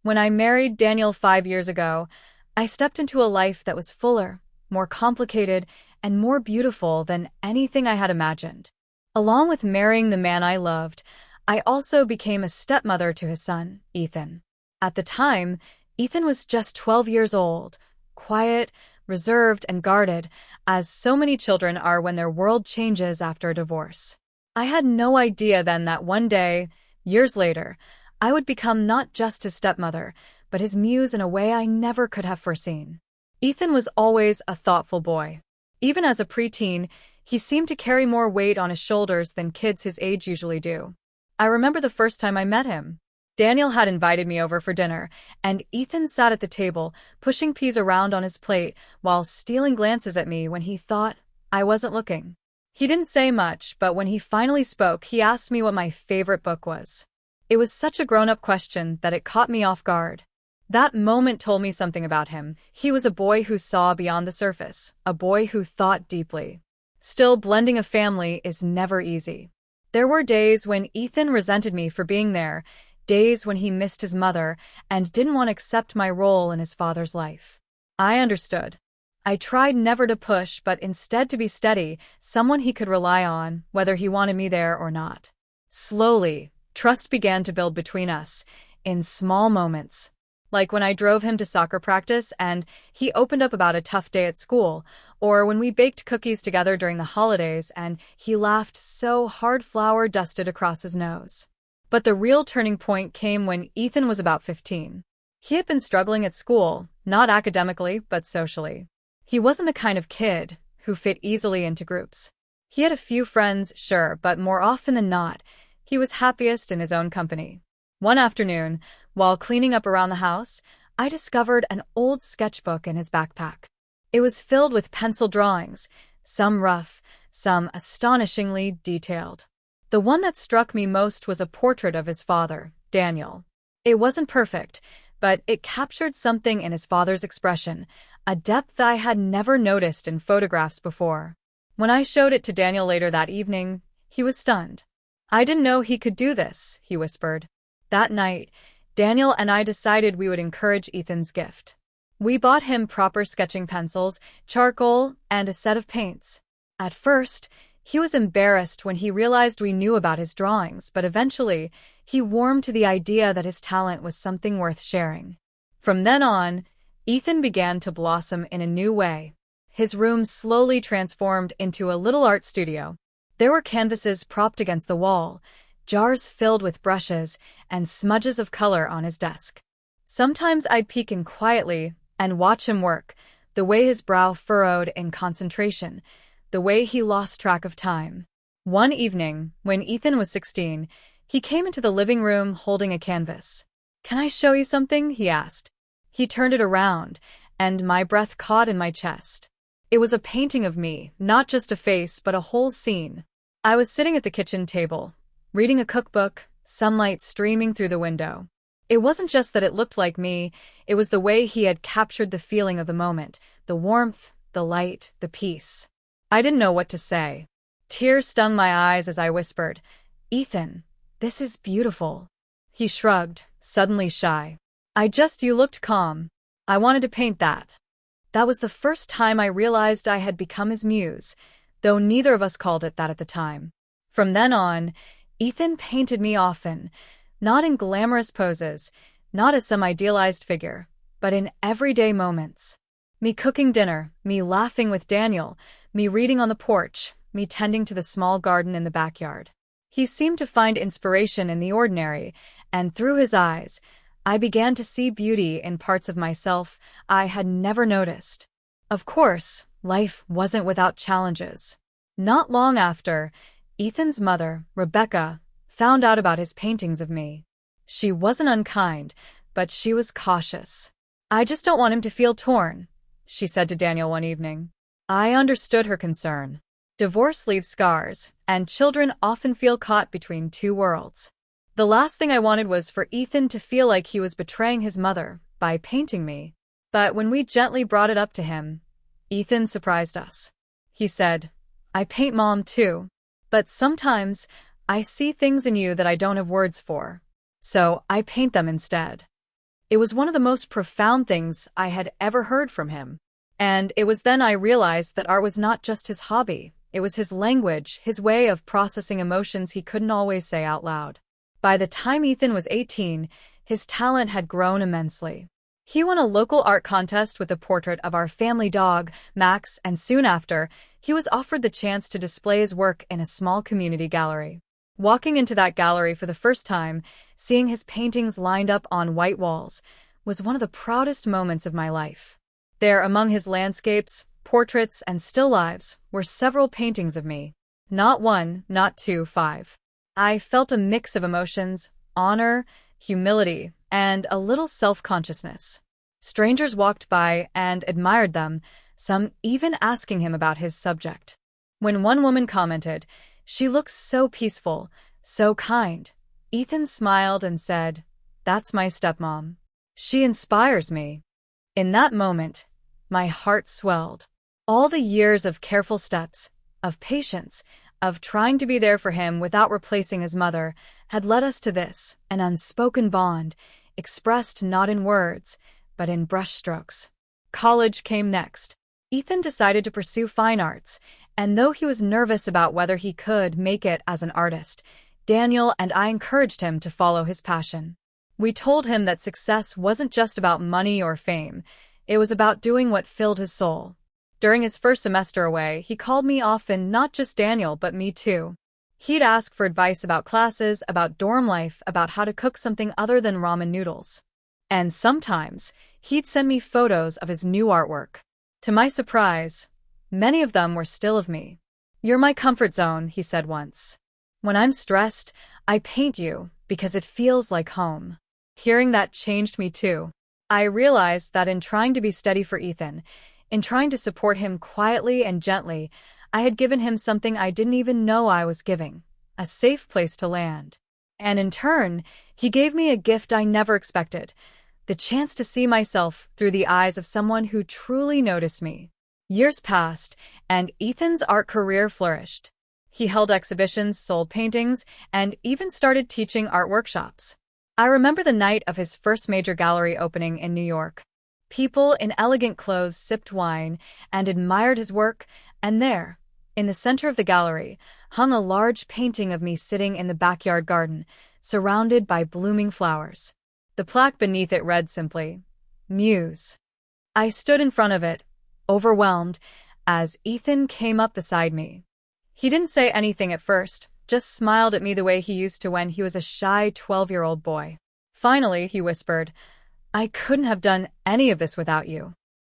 When I married Daniel 5 years ago, I stepped into a life that was fuller, more complicated, and more beautiful than anything I had imagined. Along with marrying the man I loved, I also became a stepmother to his son, Ethan. At the time, Ethan was just 12 years old, quiet, reserved, and guarded, as so many children are when their world changes after a divorce. I had no idea then that one day, years later, I would become not just his stepmother, but his muse in a way I never could have foreseen. Ethan was always a thoughtful boy. Even as a preteen, he seemed to carry more weight on his shoulders than kids his age usually do. I remember the first time I met him. Daniel had invited me over for dinner, and Ethan sat at the table, pushing peas around on his plate while stealing glances at me when he thought I wasn't looking. He didn't say much, but when he finally spoke, he asked me what my favorite book was. It was such a grown-up question that it caught me off guard. That moment told me something about him. He was a boy who saw beyond the surface, a boy who thought deeply. Still, blending a family is never easy. There were days when Ethan resented me for being there, days when he missed his mother and didn't want to accept my role in his father's life. I understood. I tried never to push, but instead to be steady, someone he could rely on, whether he wanted me there or not. Slowly, trust began to build between us, in small moments. Like when I drove him to soccer practice and he opened up about a tough day at school, or when we baked cookies together during the holidays and he laughed so hard flour dusted across his nose. But the real turning point came when Ethan was about 15. He had been struggling at school, not academically, but socially. He wasn't the kind of kid who fit easily into groups. He had a few friends, sure, but more often than not, he was happiest in his own company. One afternoon, while cleaning up around the house, I discovered an old sketchbook in his backpack. It was filled with pencil drawings, some rough, some astonishingly detailed. The one that struck me most was a portrait of his father, Daniel. It wasn't perfect, but it captured something in his father's expression, a depth I had never noticed in photographs before. When I showed it to Daniel later that evening, he was stunned. "I didn't know he could do this," he whispered. That night, Daniel and I decided we would encourage Ethan's gift. We bought him proper sketching pencils, charcoal, and a set of paints. At first, he was embarrassed when he realized we knew about his drawings, but eventually, he warmed to the idea that his talent was something worth sharing. From then on, Ethan began to blossom in a new way. His room slowly transformed into a little art studio. There were canvases propped against the wall, jars filled with brushes, and smudges of color on his desk. Sometimes I'd peek in quietly and watch him work, the way his brow furrowed in concentration, the way he lost track of time. One evening, when Ethan was 16, he came into the living room holding a canvas. "Can I show you something?" he asked. He turned it around, and my breath caught in my chest. It was a painting of me, not just a face, but a whole scene. I was sitting at the kitchen table, reading a cookbook, sunlight streaming through the window. It wasn't just that it looked like me, it was the way he had captured the feeling of the moment, the warmth, the light, the peace. I didn't know what to say. Tears stung my eyes as I whispered, "Ethan, this is beautiful." He shrugged, suddenly shy. You looked calm. I wanted to paint that." That was the first time I realized I had become his muse, though neither of us called it that at the time. From then on, Ethan painted me often, not in glamorous poses, not as some idealized figure, but in everyday moments. Me cooking dinner, me laughing with Daniel, me reading on the porch, me tending to the small garden in the backyard. He seemed to find inspiration in the ordinary, and through his eyes, I began to see beauty in parts of myself I had never noticed. Of course, life wasn't without challenges. Not long after, Ethan's mother, Rebecca, found out about his paintings of me. She wasn't unkind, but she was cautious. "I just don't want him to feel torn," she said to Daniel one evening. I understood her concern. Divorce leaves scars, and children often feel caught between two worlds. The last thing I wanted was for Ethan to feel like he was betraying his mother by painting me. But when we gently brought it up to him, Ethan surprised us. He said, "I paint Mom too, but sometimes I see things in you that I don't have words for, so I paint them instead." It was one of the most profound things I had ever heard from him. And it was then I realized that art was not just his hobby. It was his language, his way of processing emotions he couldn't always say out loud. By the time Ethan was 18, his talent had grown immensely. He won a local art contest with a portrait of our family dog, Max, and soon after, he was offered the chance to display his work in a small community gallery. Walking into that gallery for the first time, seeing his paintings lined up on white walls, was one of the proudest moments of my life. There, among his landscapes, portraits, and still lives, were several paintings of me. Not one, not two, 5. I felt a mix of emotions, honor, humility, and a little self-consciousness. Strangers walked by and admired them, some even asking him about his subject. When one woman commented, "She looks so peaceful, so kind," Ethan smiled and said, "That's my stepmom. She inspires me." In that moment, my heart swelled. All the years of careful steps, of patience, of trying to be there for him without replacing his mother, had led us to this, an unspoken bond, expressed not in words, but in brushstrokes. College came next. Ethan decided to pursue fine arts, and though he was nervous about whether he could make it as an artist, Daniel and I encouraged him to follow his passion. We told him that success wasn't just about money or fame, it was about doing what filled his soul. During his first semester away, he called me often, not just Daniel, but me too. He'd ask for advice about classes, about dorm life, about how to cook something other than ramen noodles. And sometimes, he'd send me photos of his new artwork. To my surprise, many of them were still of me. "You're my comfort zone," he said once. "When I'm stressed, I paint you because it feels like home." Hearing that changed me too. I realized that in trying to be steady for Ethan, in trying to support him quietly and gently, I had given him something I didn't even know I was giving, a safe place to land. And in turn, he gave me a gift I never expected, the chance to see myself through the eyes of someone who truly noticed me. Years passed, and Ethan's art career flourished. He held exhibitions, sold paintings, and even started teaching art workshops. I remember the night of his first major gallery opening in New York. People in elegant clothes sipped wine and admired his work, and there, in the center of the gallery, hung a large painting of me sitting in the backyard garden, surrounded by blooming flowers. The plaque beneath it read simply, "Muse." I stood in front of it, overwhelmed, as Ethan came up beside me. He didn't say anything at first, just smiled at me the way he used to when he was a shy 12-year-old boy. Finally, he whispered, "I couldn't have done any of this without you."